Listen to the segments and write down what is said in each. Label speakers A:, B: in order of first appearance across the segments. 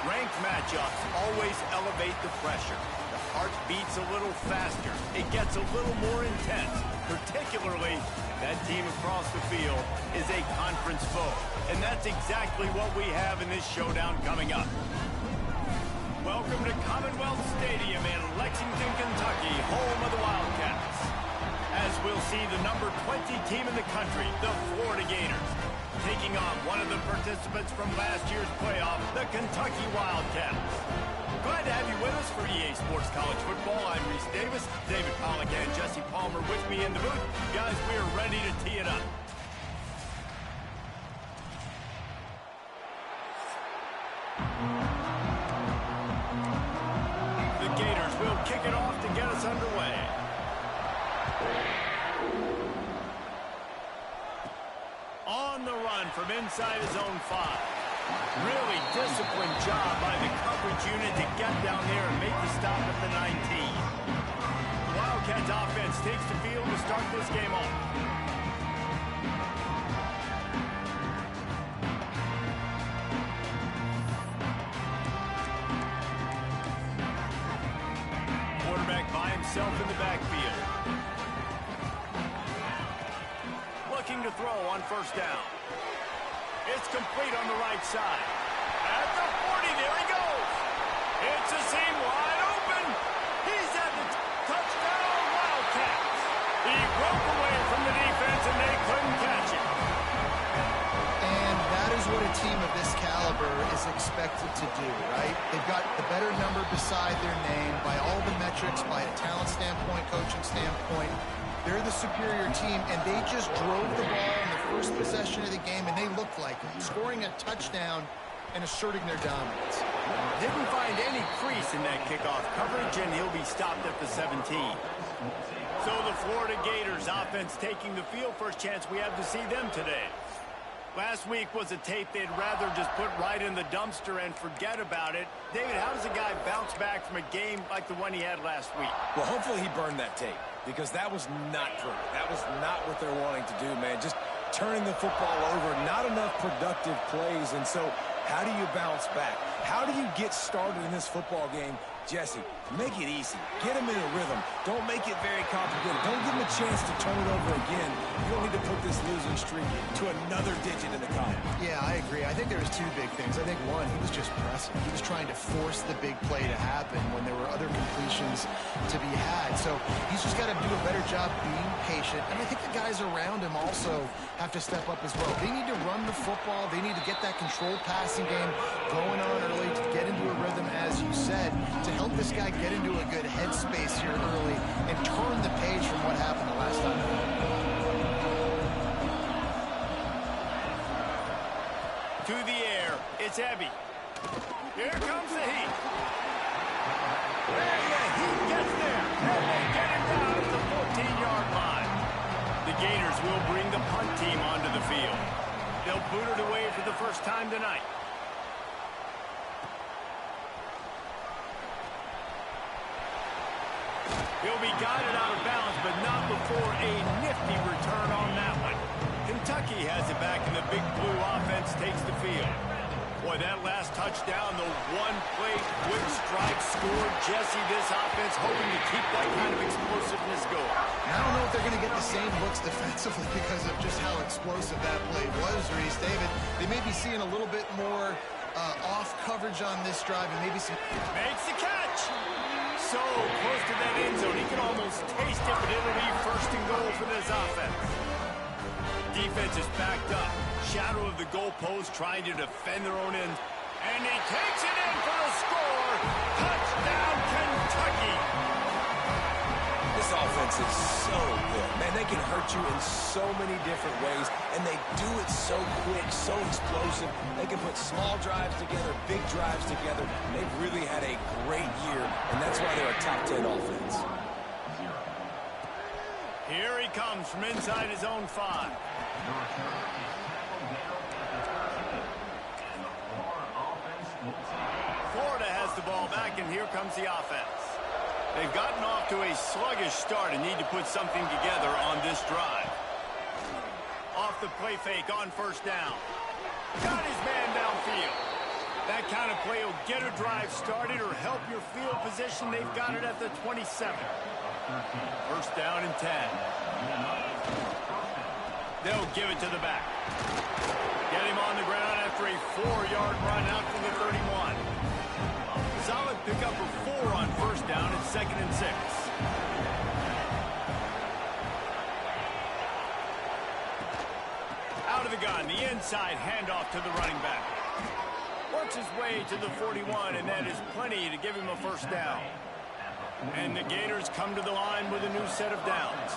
A: Ranked matchups always elevate the pressure. The heart beats a little faster. It gets a little more intense. Particularly, that team across the field is a conference foe. And that's exactly what we have in this showdown coming up. Welcome to Commonwealth Stadium in Lexington, Kentucky, home of the Wildcats. As we'll see the number 20 team in the country, the Florida Gators, taking on one of the participants from last year's playoff, the Kentucky Wildcats. Glad to have you with us for EA Sports College Football. I'm Reese Davis, David Pollack and Jesse Palmer with me in the booth. Guys, we are ready to tee it up. The Gators will kick it off to get us underway. On the run from inside his own 5. Really disciplined job by the coverage unit to get down there and make the stop at the 19. The Wildcats offense takes the field to start this game off. Quarterback by himself in the backfield. Looking to throw on first down. It's complete on the right side. At the 40, there he goes. It's a seam wide open. He's at the touchdown, Wildcats. He broke away from the defense and they couldn't catch him.
B: And that is what a team of this caliber is expected to do, right? They've got the better number beside their name by all the metrics, by a talent standpoint, coaching standpoint. They're the superior team, and they just drove the ball in the first possession of the game, and they looked like it, scoring a touchdown and asserting their dominance.
A: Didn't find any crease in that kickoff coverage, and he'll be stopped at the 17. So the Florida Gators offense taking the field. First chance we have to see them today. Last week was a tape they'd rather just put right in the dumpster and forget about it. David, how does a guy bounce back from a game like the one he had last week?
C: Well, hopefully he burned that tape, because that was not pretty. That was not what they're wanting to do, man. Just turning the football over, not enough productive plays. And so how do you bounce back? How do you get started in this football game? Jesse, make it easy. Get him in a rhythm. Don't make it very complicated. Don't give him a chance to turn it over again. You don't need to put this losing streak to another digit in the column.
B: Yeah, I agree. I think there was two big things. I think, one, he was just pressing. He was trying to force the big play to happen when there were other completions to be had. So he's just got to do a better job being patient. And I think the guys around him also have to step up as well. They need to run the football. They need to get that controlled passing game going on early to get into a rhythm, as you said, to help this guy get into a good headspace here early and turn the page from what happened the last time.
A: To the air, it's Ebby. Here comes the heat. And the heat gets there. And they get it down at the 14-yard line. The Gators will bring the punt team onto the field. They'll boot it away for the first time tonight. He'll be guided out of bounds, but not before a nifty return on that one. Kentucky has it back, and the Big Blue offense takes the field. Boy, that last touchdown, the one-play quick strike score. Jesse, this offense hoping to keep that kind of explosiveness going.
B: I don't know if they're going to get the same looks defensively because of just how explosive that play was, Reese. David, they may be seeing a little bit more off coverage on this drive and maybe some...
A: Makes the catch! So close to that end zone, he can almost taste it, but it'll be first and goal for this offense. Defense is backed up. Shadow of the goalpost trying to defend their own end. And he takes it in for the score. Touchdown, Kentucky!
C: This offense is so good. Man, they can hurt you in so many different ways, and they do it so quick, so explosive. They can put small drives together, big drives together. They've really had a great year, and that's why they're a top 10 offense.
A: Here he comes from inside his own 5. Florida has the ball back, and here comes the offense. They've gotten off to a sluggish start and need to put something together on this drive. Off the play fake on first down. Got his man downfield. That kind of play will get a drive started or help your field position. They've got it at the 27. First down and 10. They'll give it to the back. Get him on the ground after a 4-yard run out from the 31. Solid pickup of 4 on first down and 2nd and 6. Out of the gun, the inside handoff to the running back. Works his way to the 41, and that is plenty to give him a first down. And the Gators come to the line with a new set of downs.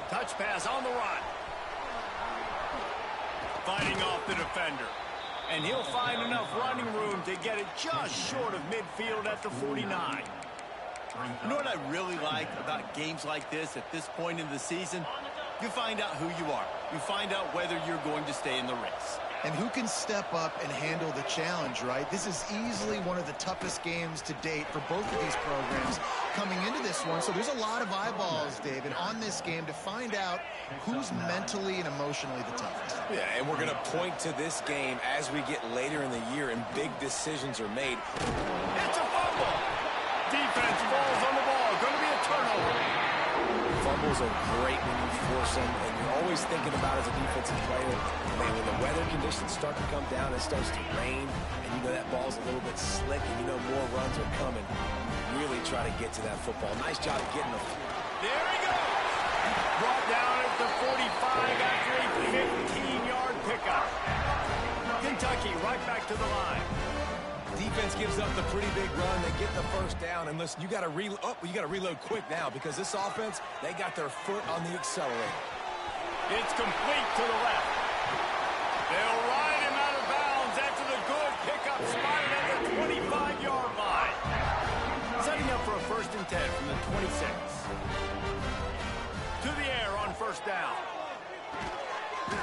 A: Touch pass on the run. Fighting off the defender. And he'll find enough running room to get it just short of midfield at the 49.
D: You know what I really like about games like this at this point in the season? You find out who you are. You find out whether you're going to stay in the race.
B: And who can step up and handle the challenge, right? This is easily one of the toughest games to date for both of these programs coming into this one. So there's a lot of eyeballs, David, on this game to find out who's mentally and emotionally the toughest.
C: Yeah, and we're going to point to this game as we get later in the year and big decisions are made.
A: It's a fumble. Defense falls on the ball. Going to be a turnover.
C: Fumbles are great when you force them, and you're always thinking about as a defensive player, man, when the weather conditions start to come down, it starts to rain, and you know that ball's a little bit slick, and you know more runs are coming. Really try to get to that football. Nice job getting the...
A: There he goes. Brought down at the 45 after a 15-yard pickup. Kentucky right back to the line.
C: Defense gives up the pretty big run. They get the first down. And listen, you got to reload quick now because this offense, they got their foot on the accelerator.
A: It's complete to the left. They'll ride him out of bounds after the good pickup spotted at the 25-yard line. Setting up for a 1st and 10 from the 26. To the air on first down.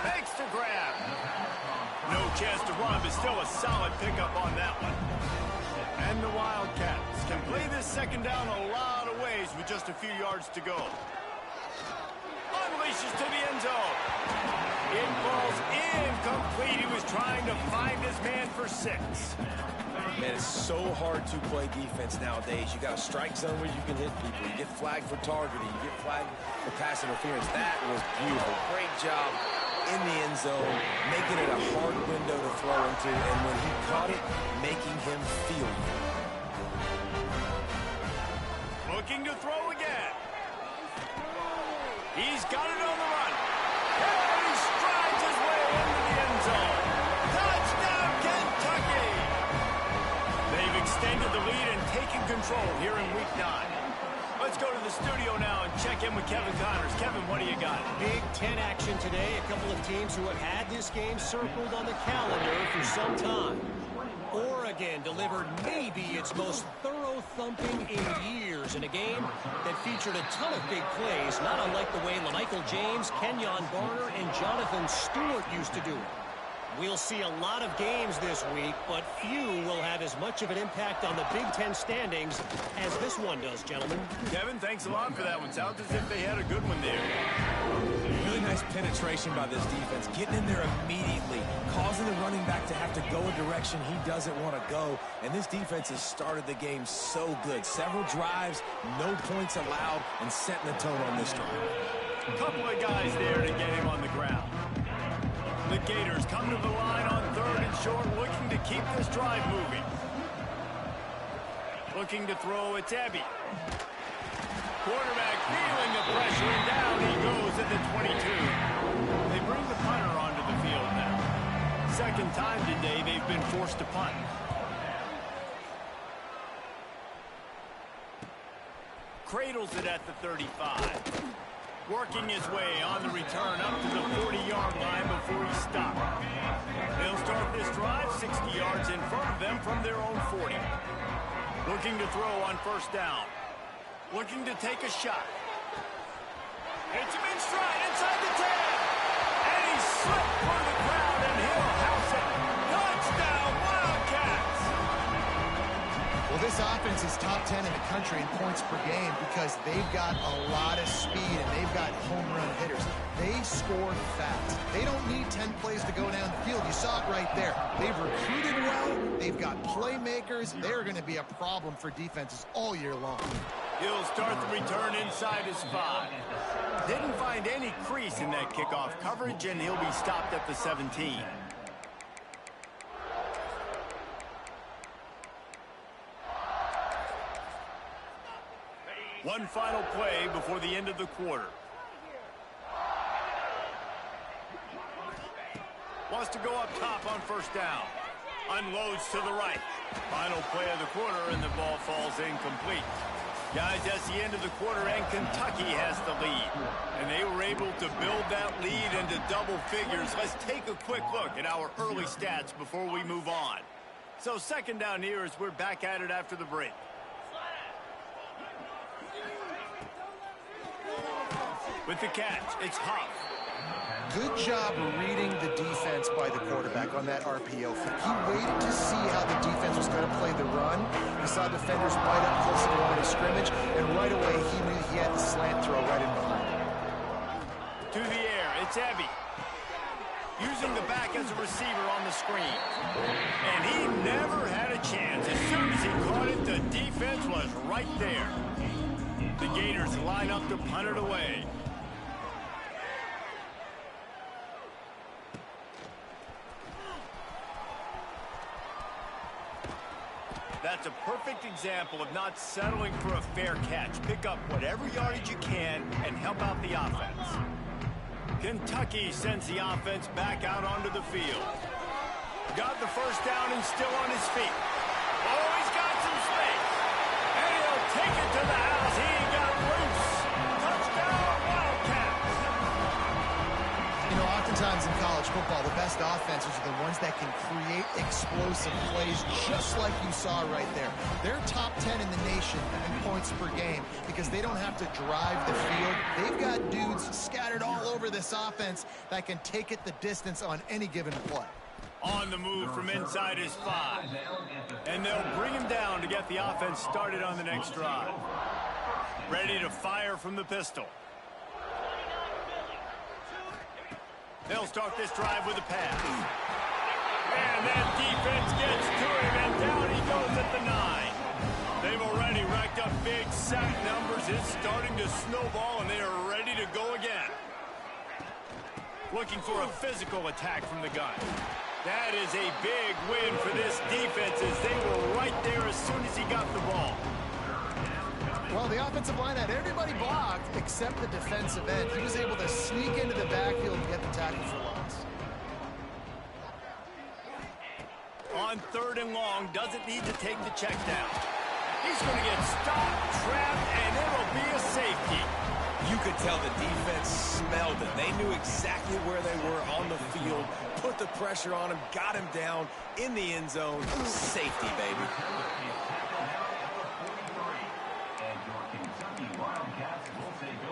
A: Makes the grab. No chance to run, but still a solid pickup on that one. And the Wildcats can play this second down a lot of ways with just a few yards to go. Unleashes to the end zone. It falls incomplete. He was trying to find his man for 6.
C: Man, it's so hard to play defense nowadays. You got a strike zone where you can hit people. You get flagged for targeting. You get flagged for pass interference. That was beautiful. Great job in the end zone, making it a hard window to throw into, and when he caught it, making him feel it.
A: Looking to throw again. He's got it on the run. And he strides his way into the end zone. Touchdown, Kentucky! They've extended the lead and taken control here in Week 9. Let's go to the studio now and check in with Kevin Connors. Kevin, what do you got?
E: Big Ten action today. A couple of teams who have had this game circled on the calendar for some time. Oregon delivered maybe its most thorough thumping in years in a game that featured a ton of big plays, not unlike the way LaMichael James, Kenyon Barner, and Jonathan Stewart used to do it. We'll see a lot of games this week, but few will have as much of an impact on the Big Ten standings as this one does, gentlemen.
A: Kevin, thanks a lot for that one. Sounds as if they had a good one there.
C: Really nice penetration by this defense, getting in there immediately, causing the running back to have to go a direction he doesn't want to go. And this defense has started the game so good. Several drives, no points allowed, and setting the tone on this drive.
A: A couple of guys there to get him on the ground. The Gators come to the line on 3rd and short, looking to keep this drive moving. Looking to throw, it's Ebby. Quarterback feeling the pressure, and down he goes at the 22. They bring the punter onto the field now. Second time today they've been forced to punt. Cradles it at the 35. Working his way on the return up to the 40-yard line before he stopped. They'll start this drive 60 yards in front of them from their own 40. Looking to throw on first down. Looking to take a shot. Hits him in stride inside the 10. And he slipped through the crowd, and he'll house it. Touchdown, Wildcats!
B: Well, this offense is top 10 in the country in points per game because they've got a lot of speed and they've got home run hitters. They score fast. They don't need 10 plays to go down the field. You saw it right there. They've recruited well. They've got playmakers. They're going to be a problem for defenses all year long.
A: He'll start the return inside his 5. Didn't find any crease in that kickoff coverage, and he'll be stopped at the 17. One final play before the end of the quarter. Wants to go up top on first down. Unloads to the right. Final play of the quarter, and the ball falls incomplete. Guys, that's the end of the quarter, and Kentucky has the lead. And they were able to build that lead into double figures. Let's take a quick look at our early stats before we move on. So second down here as we're back at it after the break. With the catch, it's Huff.
B: Good job reading the defense by the quarterback on that RPO fake. He waited to see how the defense was going to play the run. He saw defenders bite up close to the line of scrimmage, and right away he knew he had the slant throw right in behind him.
A: To the air, it's Ebby. Using the back as a receiver on the screen. And he never had a chance. As soon as he caught it, the defense was right there. The Gators line up to punt it away. That's a perfect example of not settling for a fair catch. Pick up whatever yardage you can and help out the offense. Kentucky sends the offense back out onto the field. Got the first down and still on his feet. Oh, he's got some space. And he'll take it to the house. He got loose. Touchdown, Wildcats.
B: You know, oftentimes in college football, the best offenses are the ones that can create explosive plays, just like you saw right there. They're top 10 in the nation in points per game because they don't have to drive the field. They've got dudes scattered all over this offense that can take it the distance on any given play.
A: On the move from inside his 5. And they'll bring him down to get the offense started on the next drive. Ready to fire from the pistol. They'll start this drive with a pass. And that defense gets to him, and down he goes at the 9. They've already racked up big sack numbers. It's starting to snowball, and they are ready to go again. Looking for a physical attack from the gun. That is a big win for this defense as they were right there as soon as he got the ball.
B: Well, the offensive line had everybody blocked except the defensive end. He was able to sneak into the backfield and get the tackle for loss.
A: On third and long, doesn't need to take the check down. He's going to get stopped, trapped, and it'll be a safety.
C: You could tell the defense smelled it. They knew exactly where they were on the field, put the pressure on him, got him down in the end zone. Safety, baby.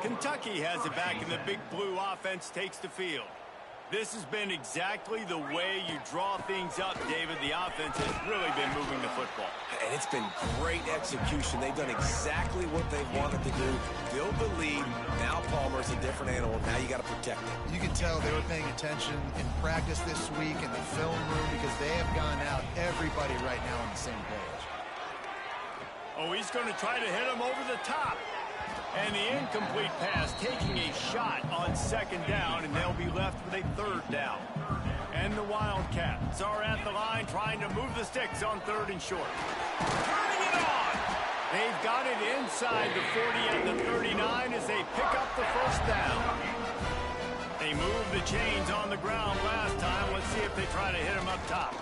A: Kentucky has it back, and the big blue offense takes the field. This has been exactly the way you draw things up, David. The offense has really been moving the football.
C: And it's been great execution. They've done exactly what they wanted to do. Build the lead. Now Palmer's a different animal. Now you got to protect him.
B: You can tell they were paying attention in practice this week in the film room because they have gone out, everybody right now on the same page.
A: Oh, he's going to try to hit him over the top. And the incomplete pass taking a shot on second down, and they'll be left with a third down. And the Wildcats are at the line trying to move the sticks on third and short. Turning it on! They've got it inside the 40 and the 39 as they pick up the first down. They moved the chains on the ground last time. Let's see if they try to hit him up top.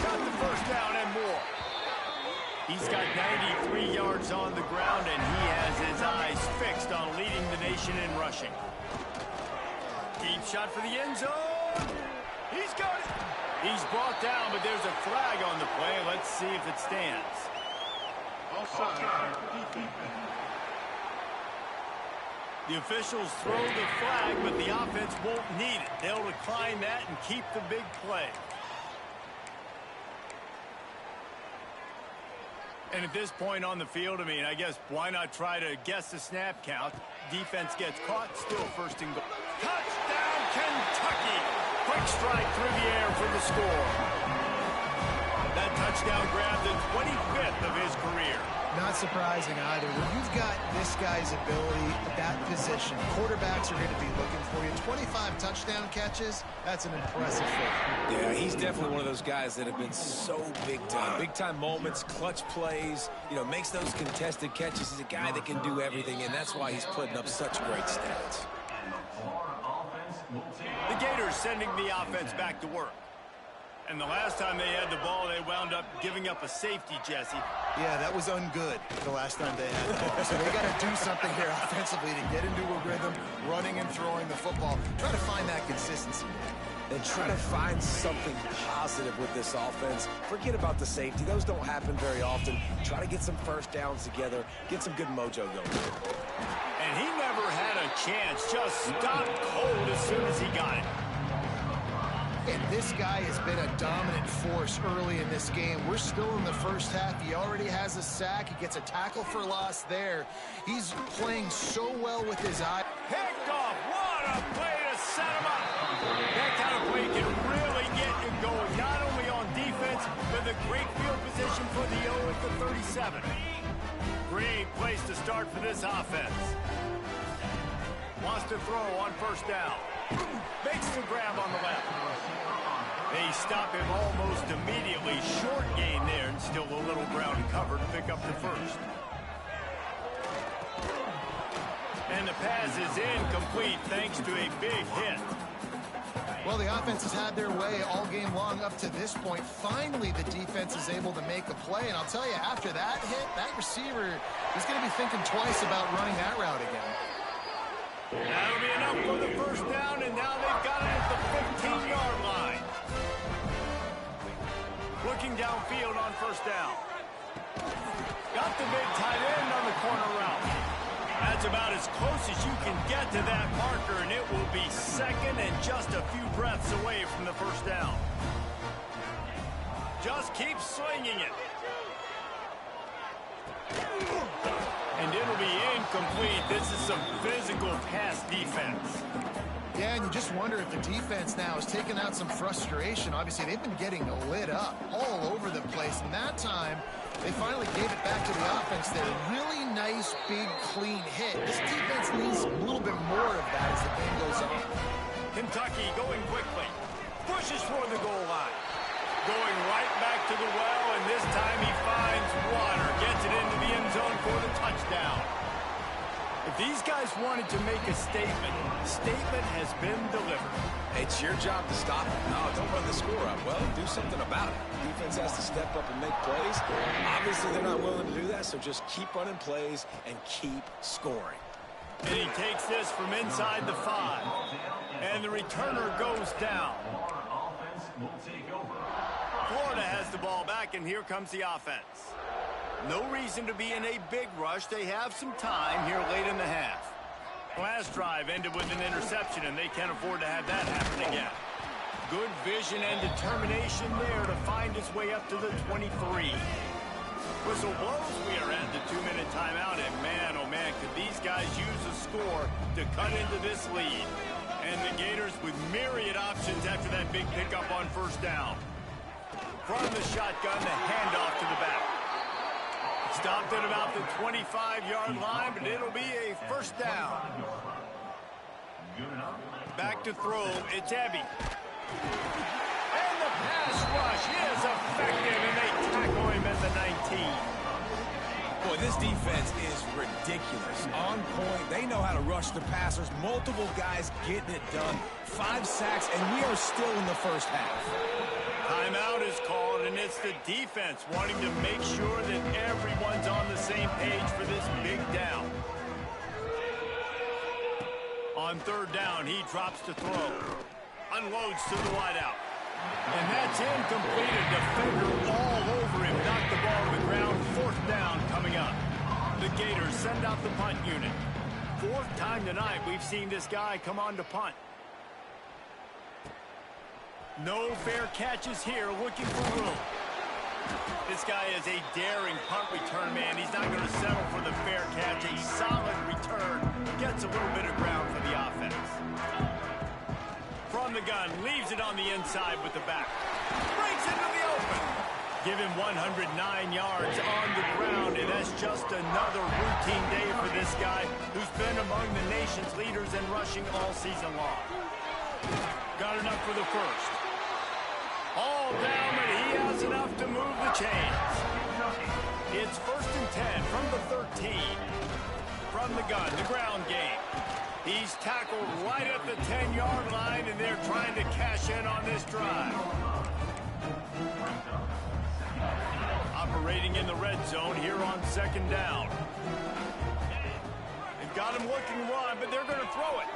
A: Got the first down and more. He's got 93 yards on the ground, and he has his eyes fixed on leading the nation in rushing. Deep shot for the end zone. He's got it. He's brought down, but there's a flag on the play. Let's see if it stands. The officials throw the flag, but the offense won't need it. They'll decline that and keep the big play. And at this point on the field, I mean, I guess why not try to guess the snap count? defense gets caught. Still first and goal. Touchdown, Kentucky! Quick strike through the air for the score. That touchdown grabbed the 25th of his career.
B: Not surprising either. When you've got this guy's ability at that position, quarterbacks are going to be looking for you. 25 touchdown catches, that's an impressive feat.
C: Yeah, he's definitely one of those guys that have been so big time. Big time moments, clutch plays, makes those contested catches. He's a guy that can do everything, and that's why he's putting up such great stats.
A: The Gators sending the offense back to work. And the last time they had the ball, they wound up giving up a safety, Jesse.
B: Yeah, that was ungood the last time they had the ball. So they got to do something here offensively to get into a rhythm, running and throwing the football. Try to find that consistency.
C: And try to find something positive with this offense. Forget about the safety. Those don't happen very often. Try to get some first downs together. Get some good mojo going.
A: And he never had a chance. Just stopped cold as soon as he got it.
B: And this guy has been a dominant force early in this game. We're still in the first half. He already has a sack. He gets a tackle for loss there. He's playing so well with his eye.
A: Picked off. What a play to set him up. That kind of play can really get you going, not only on defense, but the great field position for the O at the 37. Great place to start for this offense. Wants to throw on first down. Makes the grab on the left. They stop him almost immediately. Short gain there, and still a little ground cover to pick up the first. And the pass is incomplete thanks to a big hit.
B: Well, the offense has had their way all game long up to this point. Finally, the defense is able to make a play. And I'll tell you, after that hit, that receiver is going to be thinking twice about running that route again.
A: That'll be enough for the first down, and now they've got it at the 15-yard line. Looking downfield on first down. Got the big tight end on the corner route. That's about as close as you can get to that marker, and it will be second and just a few breaths away from the first down. Just keep swinging it. And it'll be incomplete. This is some physical pass defense.
B: Yeah, and you just wonder if the defense now has taken out some frustration. Obviously, they've been getting lit up all over the place. And that time, they finally gave it back to the offense there. Really nice, big, clean hit. This defense needs a little bit more of that as the game goes on.
A: Kentucky going quickly. Pushes for the goal line. Going right back to the well, and this time he finds water. Gets it into the end zone for the touchdown. If these guys wanted to make a statement, the statement has been delivered.
C: It's your job to stop it. No, don't run the score up. Well, do something about it. Defense has to step up and make plays. Obviously, they're not willing to do that, so just keep running plays and keep scoring.
A: And he takes this from inside the 5. And the returner goes down. Florida has the ball back, and here comes the offense. No reason to be in a big rush. They have some time here late in the half. Last drive ended with an interception, and they can't afford to have that happen again. Good vision and determination there to find his way up to the 23. Whistle blows. We are at the 2-minute timeout, and man, oh man, could these guys use a score to cut into this lead. And the Gators with myriad options after that big pickup on first down. From the shotgun, the handoff to the back. Stopped at about the 25-yard line, but it'll be a first down. Back to throw, it's Ebby. And the pass rush is effective, and they tackle him at the 19.
C: Boy, this defense is ridiculous. On point, they know how to rush the passers. Multiple guys getting it done. 5 sacks, and we are still in the first half.
A: Timeout is called, and it's the defense wanting to make sure that everyone's on the same page for this big down. On third down, he drops to throw. Unloads to the wideout. And that's incomplete. A defender all over him. Knocked the ball to the ground. Fourth down coming up. The Gators send out the punt unit. 4th time tonight we've seen this guy come on to punt. No fair catches here, looking for room. This guy is a daring punt return man. He's not going to settle for the fair catch. A solid return. Gets a little bit of ground for the offense. From the gun, leaves it on the inside with the back. Breaks into the open. Give him 109 yards on the ground, and that's just another routine day for this guy who's been among the nation's leaders in rushing all season long. Got enough for the first. All down, but he has enough to move the chains. It's 1st and 10 from the 13. From the gun, the ground game. He's tackled right at the 10-yard line, and they're trying to cash in on this drive. Operating in the red zone here on 2nd down. They've got him looking run, but they're going to throw it.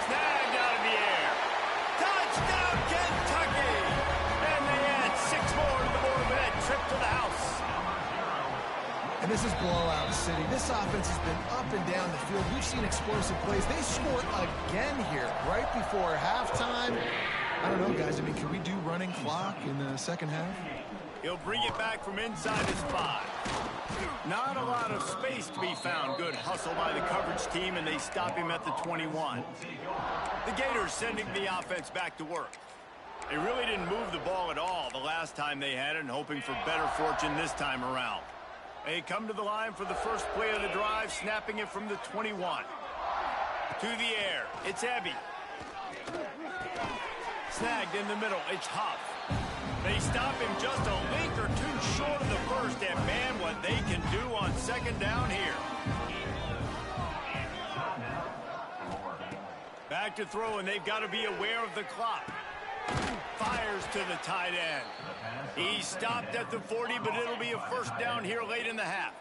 A: Snagged out of the air. Touchdown, Kentucky! And they add 6 more to the board with that trip to the house.
B: And this is blowout city. This offense has been up and down the field. We've seen explosive plays. They scored again here right before halftime. I don't know, guys. I mean, can we do running clock in the second half?
A: He'll bring it back from inside his 5. Not a lot of space to be found. Good hustle by the coverage team, and they stop him at the 21. The Gators sending the offense back to work. They really didn't move the ball at all the last time they had it, and hoping for better fortune this time around. They come to the line for the first play of the drive, snapping it from the 21. To the air, it's Ebby. Snagged in the middle, it's Huff. They stop him just a link or two short of the first, and man, what they can do on 2nd down here. Back to throw, and they've got to be aware of the clock. Fires to the tight end. He stopped at the 40, but it'll be a 1st down here late in the half.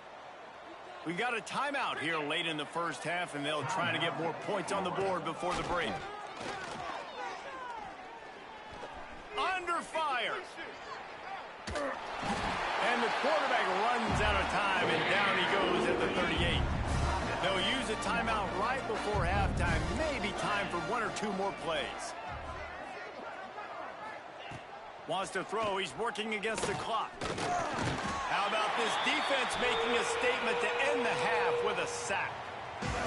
A: We got a timeout here late in the 1st half, and they'll try to get more points on the board before the break. Under fire. And the quarterback runs out of time, and down he goes at the 38. They'll use a timeout right before halftime. Maybe time for 1 or 2 more plays. Wants to throw. He's working against the clock. How about this defense making a statement to end the half with a sack?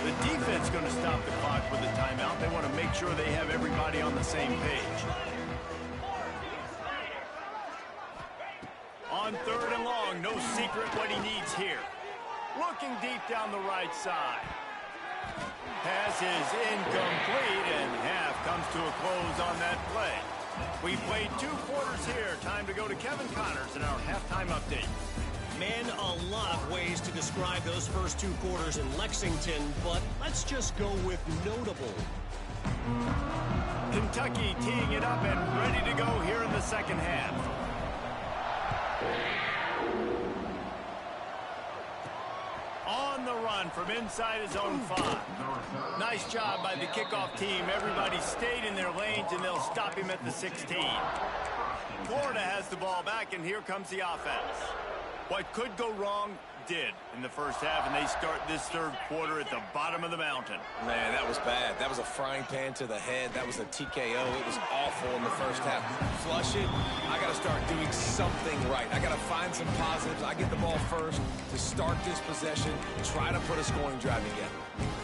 A: The defense going to stop the clock with a timeout. They want to make sure they have everybody on the same page. On 3rd and long, no secret what he needs here. Looking deep down the right side. Pass is incomplete, and half comes to a close on that play. We played 2 quarters here. Time to go to Kevin Connors in our halftime update.
E: Man, a lot of ways to describe those first 2 quarters in Lexington, but let's just go with notable.
A: Kentucky teeing it up and ready to go here in the 2nd half. On the run from inside his own 5. Nice job by the kickoff team. Everybody stayed in their lanes, and they'll stop him at the 16. Florida has the ball back, and here comes the offense. What could go wrong did in the 1st half, and they start this 3rd quarter at the bottom of the mountain.
C: Man, that was bad. That was a frying pan to the head. That was a TKO. It was awful in the 1st half. Flush it. I got to start doing something right. I got to find some positives. I get the ball first to start this possession, try to put a scoring drive together.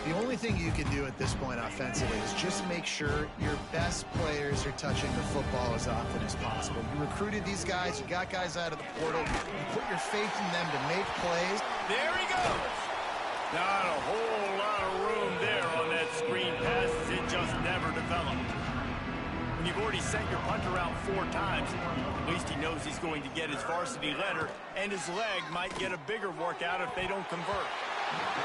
B: The only thing you can do at this point offensively is just make sure your best players are touching the football as often as possible. You recruited these guys. You got guys out of the portal. You put your faith in them to make plays.
A: There he goes. Not a whole lot of room there on that screen pass. It just never developed. When you've already sent your punter out 4 times, at least he knows he's going to get his varsity letter, and his leg might get a bigger workout if they don't convert.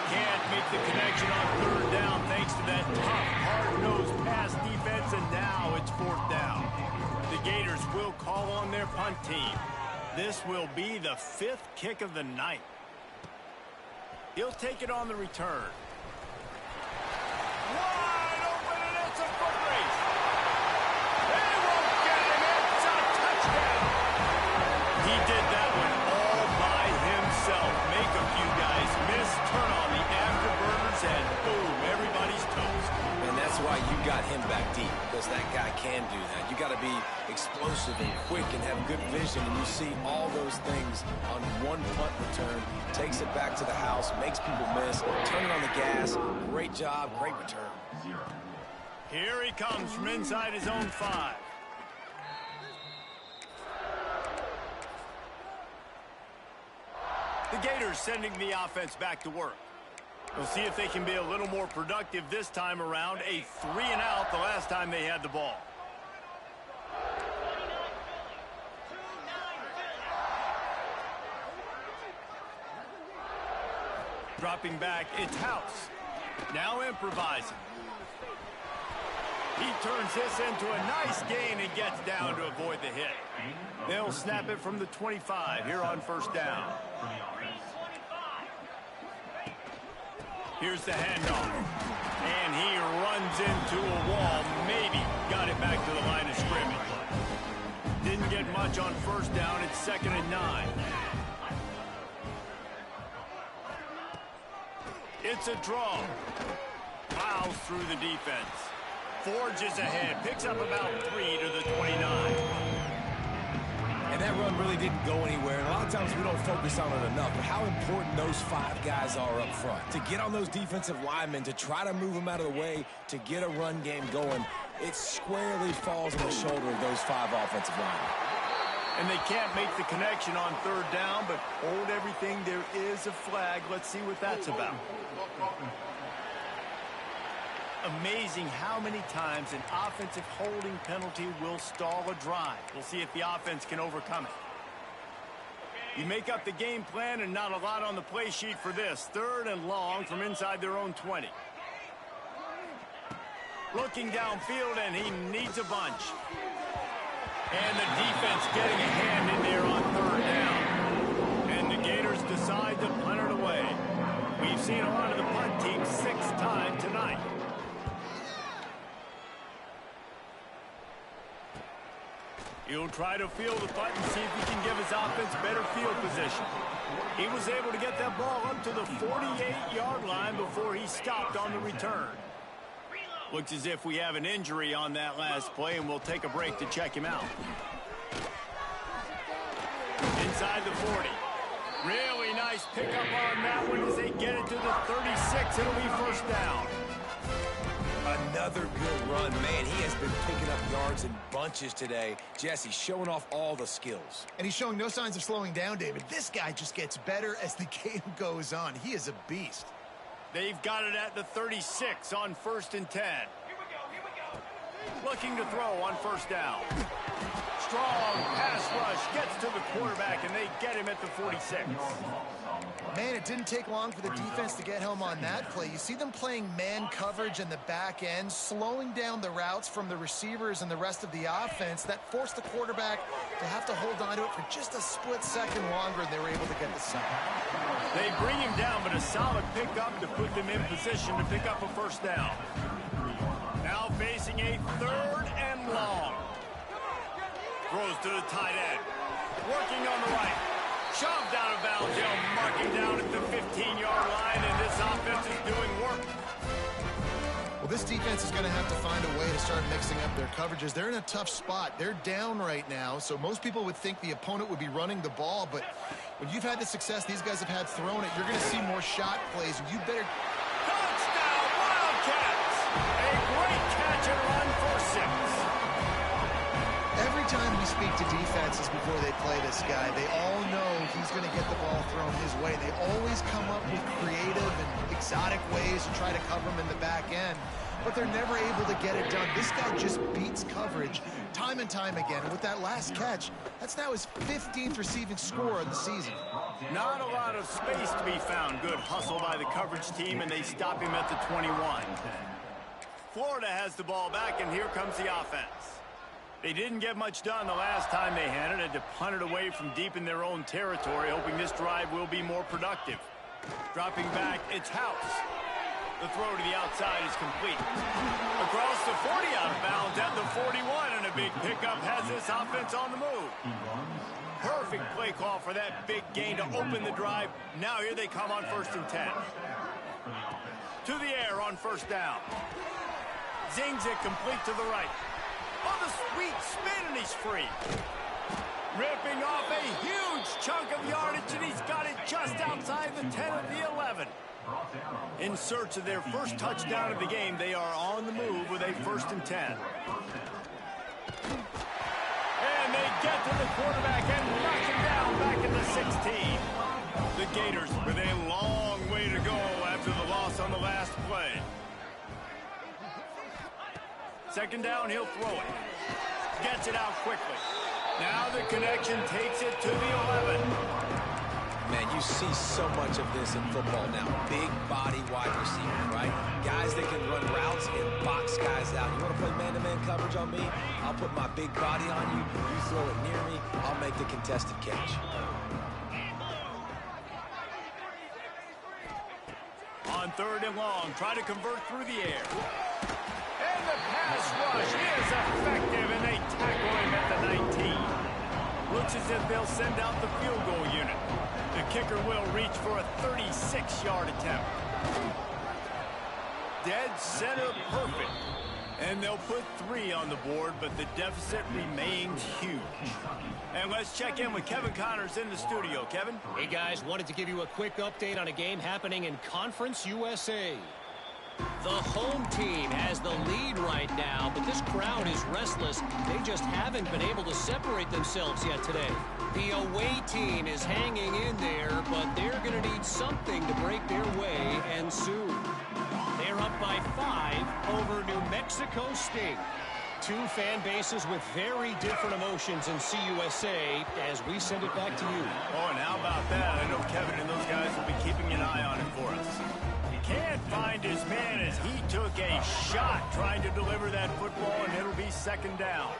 A: Can't make the connection on 3rd down thanks to that tough, hard-nosed pass defense, and now it's 4th down. The Gators will call on their punt team. This will be the 5th kick of the night. He'll take it on the return. Wide open, and it's a foot race. They won't get him. It's a touchdown. He did that one all by himself. Make a few guys miss, turn on the afterburners, and boom, everybody's toast.
C: And that's why you got him back deep, because that guy can do that. You got to be explosive and quick and have good vision, and you see all those things on one punt return. Takes it back to the house, makes people miss, turning on the gas. Great job, great return.
A: Here he comes from inside his own 5. The Gators sending the offense back to work. We'll see if they can be a little more productive this time around. A 3-and-out the last time they had the ball. Dropping back, it's House. Now improvising. He turns this into a nice gain and gets down to avoid the hit. They'll snap it from the 25 here on first down. Here's the handoff. And he runs into a wall. Maybe got it back to the line of scrimmage. Didn't get much on first down. It's 2nd and 9. It's a draw. Plows through the defense. Forges ahead. Picks up about 3 to the 29.
C: And that run really didn't go anywhere. And a lot of times we don't focus on it enough. But how important those 5 guys are up front. To get on those defensive linemen, to try to move them out of the way, to get a run game going, it squarely falls on the shoulder of those 5 offensive linemen.
A: And they can't make the connection on 3rd down, but hold everything. There is a flag. Let's see what that's about. Amazing how many times an offensive holding penalty will stall a drive. We'll see if the offense can overcome it. You make up the game plan and not a lot on the play sheet for this. 3rd and long from inside their own 20. Looking downfield, and he needs a bunch. And the defense getting a hand in there on 3rd down. And the Gators decide to punt it away. We've seen a lot of the punt teams 6 times tonight. He'll try to field the punt and see if he can give his offense better field position. He was able to get that ball up to the 48-yard line before he stopped on the return. Looks as if we have an injury on that last play, and we'll take a break to check him out. Inside the 40. Really nice pickup on that one as they get it to the 36. It'll be first down.
C: Another good run, man. He has been picking up yards in bunches today. Jesse showing off all the skills.
B: And he's showing no signs of slowing down, David. This guy just gets better as the game goes on. He is a beast.
A: They've got it at the 36 on 1st and 10. Looking to throw on first down. Strong pass rush gets to the quarterback, and they get him at the 46.
B: Man, it didn't take long for the defense to get home on that play. You see them playing man coverage in the back end, slowing down the routes from the receivers and the rest of the offense. That forced the quarterback to have to hold on to it for just a split second longer, and they were able to get the sack.
A: They bring him down, but a solid pickup to put them in position to pick up a first down. Now facing a 3rd and long. Throws to the tight end. Working on the right. Shoved out of bounds. They'll mark him down at the 15-yard line, and this offense is doing work.
B: Well, this defense is going to have to find a way to start mixing up their coverages. They're in a tough spot. They're down right now, so most people would think the opponent would be running the ball, but when you've had the success these guys have had throwing it, you're going to see more shot plays, and you better...
A: Touchdown, Wildcats! A great catch and run for 6.
B: Every time we speak to defenses before they play this guy, they all know he's going to get the ball thrown his way. They always come up with creative and exotic ways to try to cover him in the back end, but they're never able to get it done. This guy just beats coverage time and time again. And with that last catch, that's now his 15th receiving score of the season.
A: Not a lot of space to be found. Good hustle by the coverage team, and they stop him at the 21. Florida has the ball back, and here comes the offense. They didn't get much done the last time they had it. Had to punt it away from deep in their own territory, hoping this drive will be more productive. Dropping back, it's House. The throw to the outside is complete. Across the 40, out of bounds at the 41, and a big pickup has this offense on the move. Perfect play call for that big gain to open the drive. Now here they come on 1st and 10. To the air on first down. Zings it complete to the right. Oh, the sweet spin, and he's free. Ripping off a huge chunk of yardage, and he's got it just outside the 10 of the 11. In search of their first touchdown of the game, they are on the move with a 1st and 10. And they get to the quarterback and knock him down back at the 16. The Gators with a long way to go after the loss on the last play. 2nd down, he'll throw it. Gets it out quickly. Now the connection takes it to the 11.
C: Man, you see so much of this in football now. Big body wide receiver, right? Guys that can run routes and box guys out. You want to play man-to-man coverage on me? I'll put my big body on you. You throw it near me, I'll make the contested catch.
A: On 3rd and long, try to convert through the air. And the pass rush is effective, and they tackle him at the 19. Looks as if they'll send out the field goal unit. The kicker will reach for a 36-yard attempt. Dead center perfect. And they'll put 3 on the board, but the deficit remains huge. And let's check in with Kevin Connors in the studio. Kevin?
E: Hey, guys, wanted to give you a quick update on a game happening in Conference USA. The home team has the lead right now, but this crowd is restless. They just haven't been able to separate themselves yet today. The away team is hanging in there, but they're going to need something to break their way, and soon. They're up by 5 over New Mexico State. 2 fan bases with very different emotions in CUSA as we send it back to you.
A: Oh, and how about that? I know Kevin and those guys will be keeping an eye on it for us. Can't find his man as he took a shot trying to deliver that football, and it'll be 2nd down.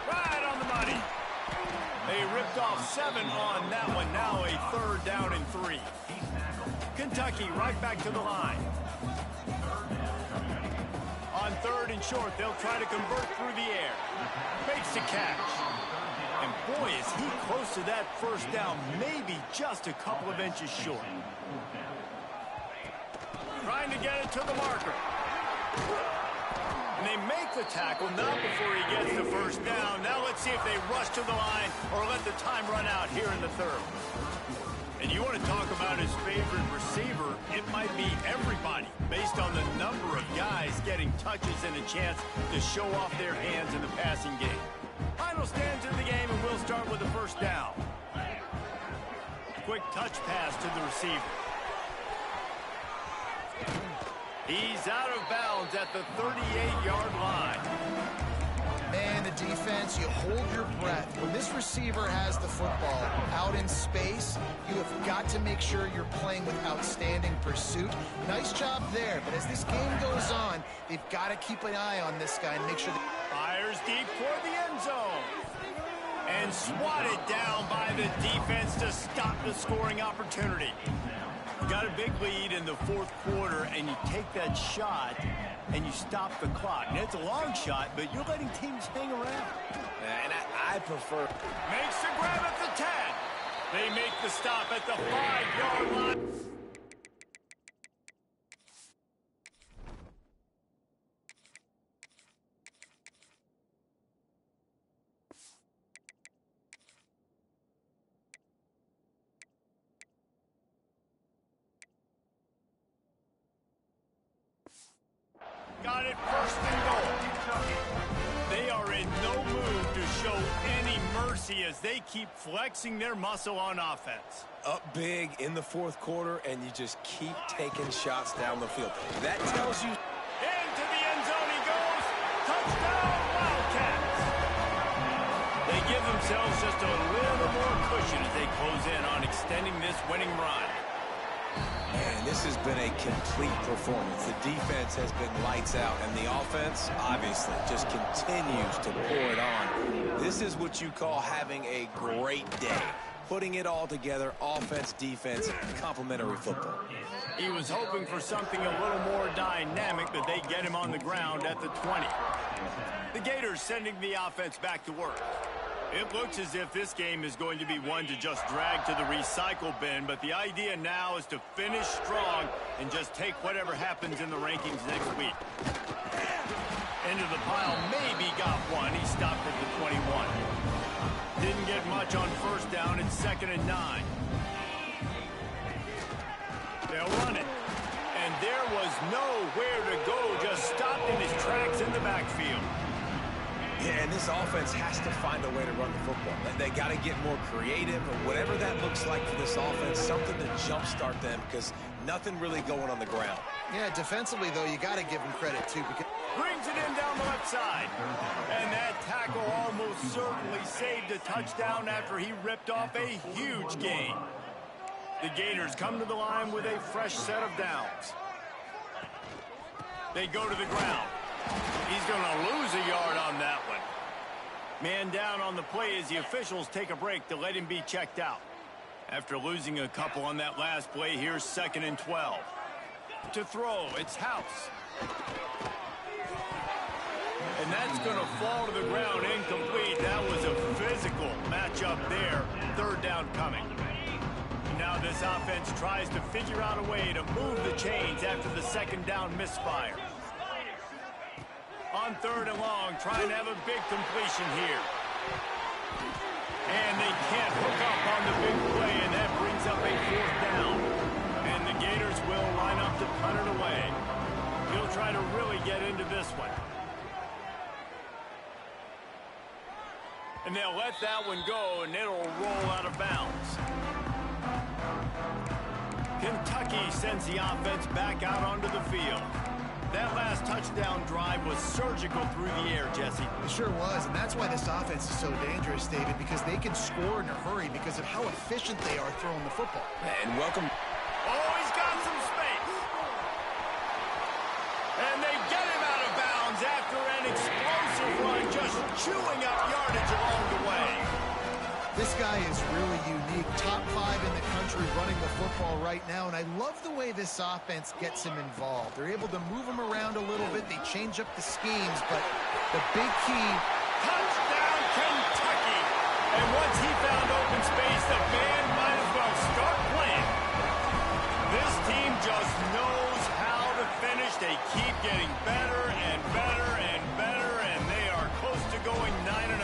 A: Right on the money. They ripped off 7 on that one. Now a 3rd down and 3. Kentucky right back to the line. On 3rd and short, they'll try to convert through the air. Makes the catch. And boy, is he close to that 1st down, maybe just a couple of inches short. Trying to get it to the marker. And they make the tackle, not before he gets the 1st down. Now let's see if they rush to the line or let the time run out here in the 3rd. And you want to talk about his favorite receiver, it might be everybody, based on the number of guys getting touches and a chance to show off their hands in the passing game. Final stands in the game, and we'll start with the 1st down. Quick touch pass to the receiver. He's out of bounds at the 38-yard line.
B: Man, the defense, you hold your breath. When this receiver has the football out in space, you have got to make sure you're playing with outstanding pursuit. Nice job there, but as this game goes on, they've got to keep an eye on this guy and make sure that...
A: Fires deep toward the end zone. And swatted down by the defense to stop the scoring opportunity. You got a big lead in the 4th quarter, and you take that shot, and you stop the clock. And it's a long shot, but you're letting teams hang around.
C: And I prefer...
A: Makes the grab at the 10. They make the stop at the 5-yard line. Got it 1st and goal. They are in no mood to show any mercy as they keep flexing their muscle on offense.
C: Up big in the 4th quarter, and you just keep taking shots down the field. That tells you...
A: Into the end zone he goes. Touchdown, Wildcats. They give themselves just a little more cushion as they close in on extending this winning run.
C: Man, this has been a complete performance. The defense has been lights out, and the offense, obviously, just continues to pour it on. This is what you call having a great day. Putting it all together, offense, defense, complementary football.
A: He was hoping for something a little more dynamic, but they get him on the ground at the 20. The Gators sending the offense back to work. It looks as if this game is going to be one to just drag to the recycle bin, but the idea now is to finish strong and just take whatever happens in the rankings next week. Into the pile, maybe got one. He stopped at the 21. Didn't get much on first down. It's 2nd and 9. They'll run it. And there was nowhere to go, just stopped in his tracks in the backfield.
C: Yeah, and this offense has to find a way to run the football. They got to get more creative, or whatever that looks like for this offense, something to jumpstart them, because nothing really going on the ground.
B: Yeah, defensively, though, you got to give him credit, too. Because
A: brings it in down the left side. And that tackle almost certainly saved a touchdown after he ripped off a huge gain. The Gators come to the line with a fresh set of downs. They go to the ground. He's going to lose a yard on that one. Man down on the play as the officials take a break to let him be checked out. After losing a couple on that last play, here's 2nd and 12. To throw, it's House. And that's going to fall to the ground incomplete. That was a physical matchup there. 3rd down coming. Now this offense tries to figure out a way to move the chains after the 2nd down misfire. On 3rd and long, trying to have a big completion here. And they can't hook up on the big play, and that brings up a 4th down. And the Gators will line up to punt it away. He'll try to really get into this one. And they'll let that one go, and it'll roll out of bounds. Kentucky sends the offense back out onto the field. That last touchdown drive was surgical through the air, Jesse.
B: It sure was, and that's why this offense is so dangerous, David, because they can score in a hurry because of how efficient they are throwing the football.
C: And welcome.
A: Oh, he's got some space. And they get him out of bounds after an explosive run, just chewing up yardage along the way.
B: This guy is really unique. Top 5 in the country running the football right now, and I love the way this offense gets him involved. They're able to move him around a little bit. They change up the schemes, but the big key...
A: Touchdown, Kentucky! And once he found open space, the band might as well start playing. This team just knows how to finish. They keep getting better and better and better, and they are close to going 9-0.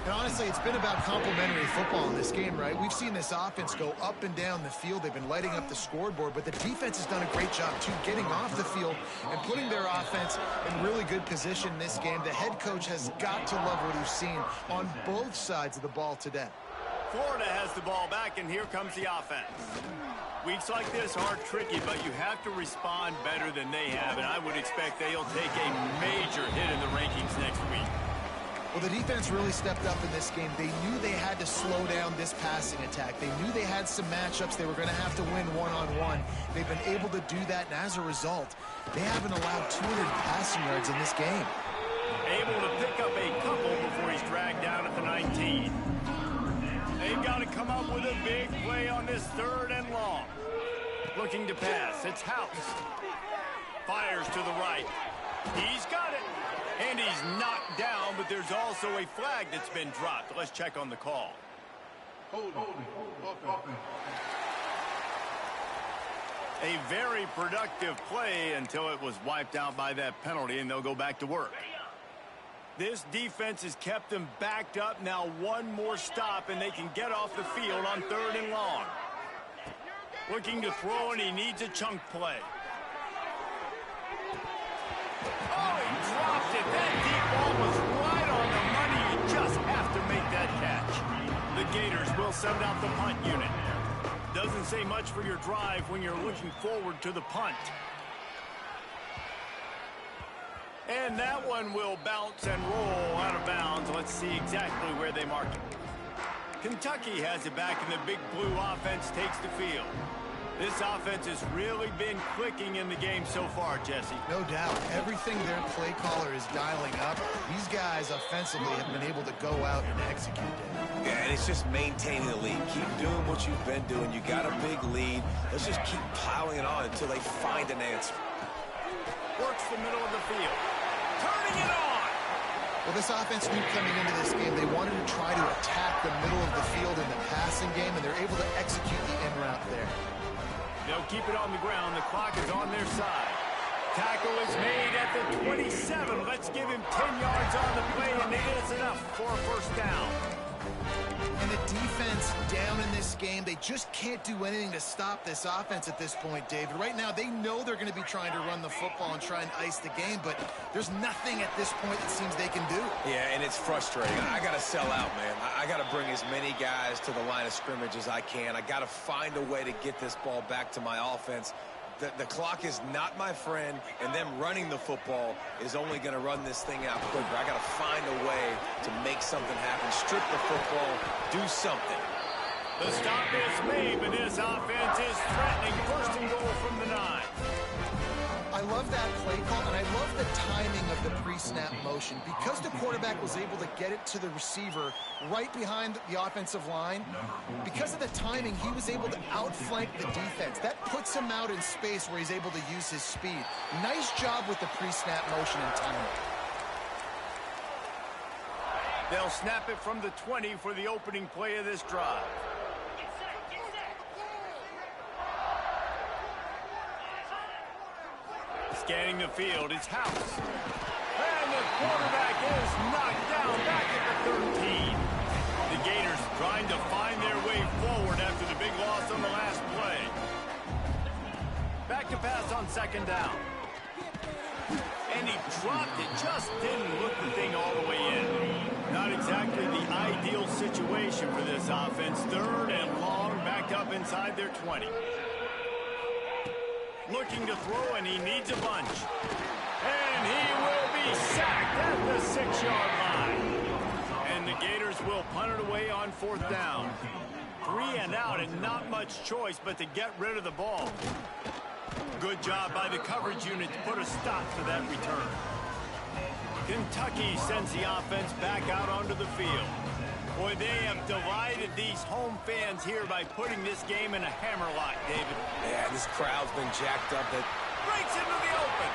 B: And honestly, it's been about complementary football in this game, right? We've seen this offense go up and down the field. They've been lighting up the scoreboard, but the defense has done a great job, too, getting off the field and putting their offense in really good position in this game. The head coach has got to love what he's seen on both sides of the ball today.
A: Florida has the ball back, and here comes the offense. Weeks like this are tricky, but you have to respond better than they have, and I would expect they'll take a major hit in the rankings next week.
B: Well, the defense really stepped up in this game. They knew they had to slow down this passing attack. They knew they had some matchups they were going to have to win one-on-one. They've been able to do that, and as a result, they haven't allowed 200 passing yards in this game.
A: Able to pick up a couple before he's dragged down at the 19. They've got to come up with a big play on this 3rd and long. Looking to pass. It's House. Fires to the right. He's got it. And he's knocked down, but there's also a flag that's been dropped. Let's check on the call. A very productive play until it was wiped out by that penalty, and they'll go back to work. This defense has kept them backed up. Now one more stop, and they can get off the field on 3rd and long. Looking to throw, and he needs a chunk play. Oh, he dropped it. That deep ball was right on the money. You just have to make that catch. The Gators will send out the punt unit. Doesn't say much for your drive when you're looking forward to the punt. And that one will bounce and roll out of bounds. Let's see exactly where they mark it. Kentucky has it back, and the big blue offense takes the field. This offense has really been clicking in the game so far, Jesse.
B: No doubt. Everything their play caller is dialing up, these guys offensively have been able to go out and execute it.
C: Yeah, and it's just maintaining the lead. Keep doing what you've been doing. You got a big lead. Let's just keep piling it on until they find an answer.
A: Works the middle of the field. Turning it on.
B: Well, this offense knew coming into this game they wanted to try to attack the middle of the field in the passing game, and they're able to execute the in route there.
A: They'll keep it on the ground. The clock is on their side. Tackle is made at the 27. Let's give him 10 yards on the play, and maybe that's enough for a first down.
B: And the defense down in this game, they just can't do anything to stop this offense at this point, David. Right now, they know they're going to be trying to run the football and try and ice the game, but there's nothing at this point that seems they can do.
C: Yeah, and it's frustrating. I got to sell out, man. I got to bring as many guys to the line of scrimmage as I can. I got to find a way to get this ball back to my offense. The clock is not my friend, and them running the football is only going to run this thing out quicker. I got to find a way to make something happen, strip the football, do something.
A: The stop is made, but this offense is threatening. First and goal from the 9.
B: I love that play call, and I love the timing of the pre-snap motion. Because the quarterback was able to get it to the receiver right behind the offensive line, because of the timing, he was able to outflank the defense. That puts him out in space where he's able to use his speed. Nice job with the pre-snap motion and timing.
A: They'll snap it from the 20 for the opening play of this drive. Scanning the field, it's House. And the quarterback is knocked down back at the 13. The Gators trying to find their way forward after the big loss on the last play. Back to pass on second down. And he dropped it, just didn't look the thing all the way in. Not exactly the ideal situation for this offense. Third and long, back up inside their 20. Looking to throw, and he needs a bunch. And he will be sacked at the 6-yard line. And the Gators will punt it away on fourth down. 3 and out, and not much choice but to get rid of the ball. Good job by the coverage unit to put a stop to that return. Kentucky sends the offense back out onto the field. Boy, they have delighted these home fans here by putting this game in a hammerlock, David.
C: Yeah, this crowd's been jacked up. That
A: breaks into the open.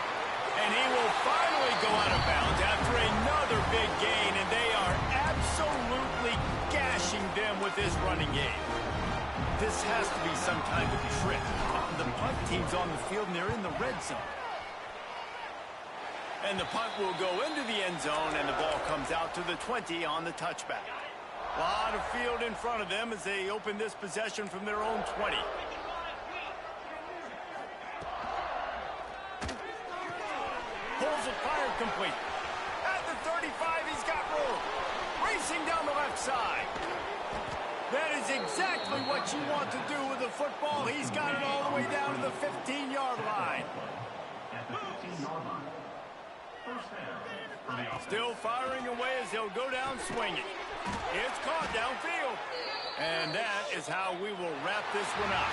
A: And he will finally go out of bounds after another big gain, and they are absolutely gashing them with this running game. This has to be some kind of trick. The punt team's on the field, and they're in the red zone. And the punt will go into the end zone, and the ball comes out to the 20 on the touchback. A lot of field in front of them as they open this possession from their own 20. Pulls it, fired complete. At the 35, he's got room. Racing down the left side. That is exactly what you want to do with the football. He's got it all the way down to the 15-yard line. Still firing away as they'll go down swinging. It's caught downfield. And that is how we will wrap this one up.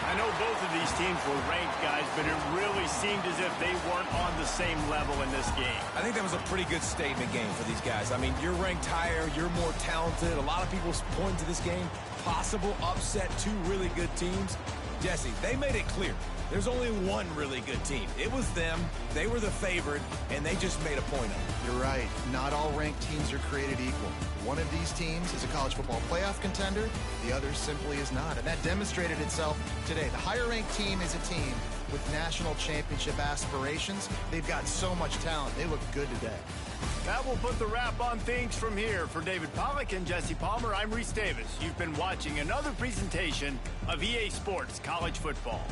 A: I know both of these teams were ranked, guys, but it really seemed as if they weren't on the same level in this game.
C: I think that was a pretty good statement game for these guys. I mean, you're ranked higher, you're more talented. A lot of people point to this game, possible upset, 2 really good teams. Jesse, they made it clear. There's only one really good team. It was them. They were the favorite, and they just made a point of it.
B: You're right. Not all ranked teams are created equal. One of these teams is a college football playoff contender. The other simply is not. And that demonstrated itself today. The higher-ranked team is a team with national championship aspirations. They've got so much talent. They look good today.
A: That will put the wrap on things from here. For David Pollack and Jesse Palmer, I'm Reese Davis. You've been watching another presentation of EA Sports College Football.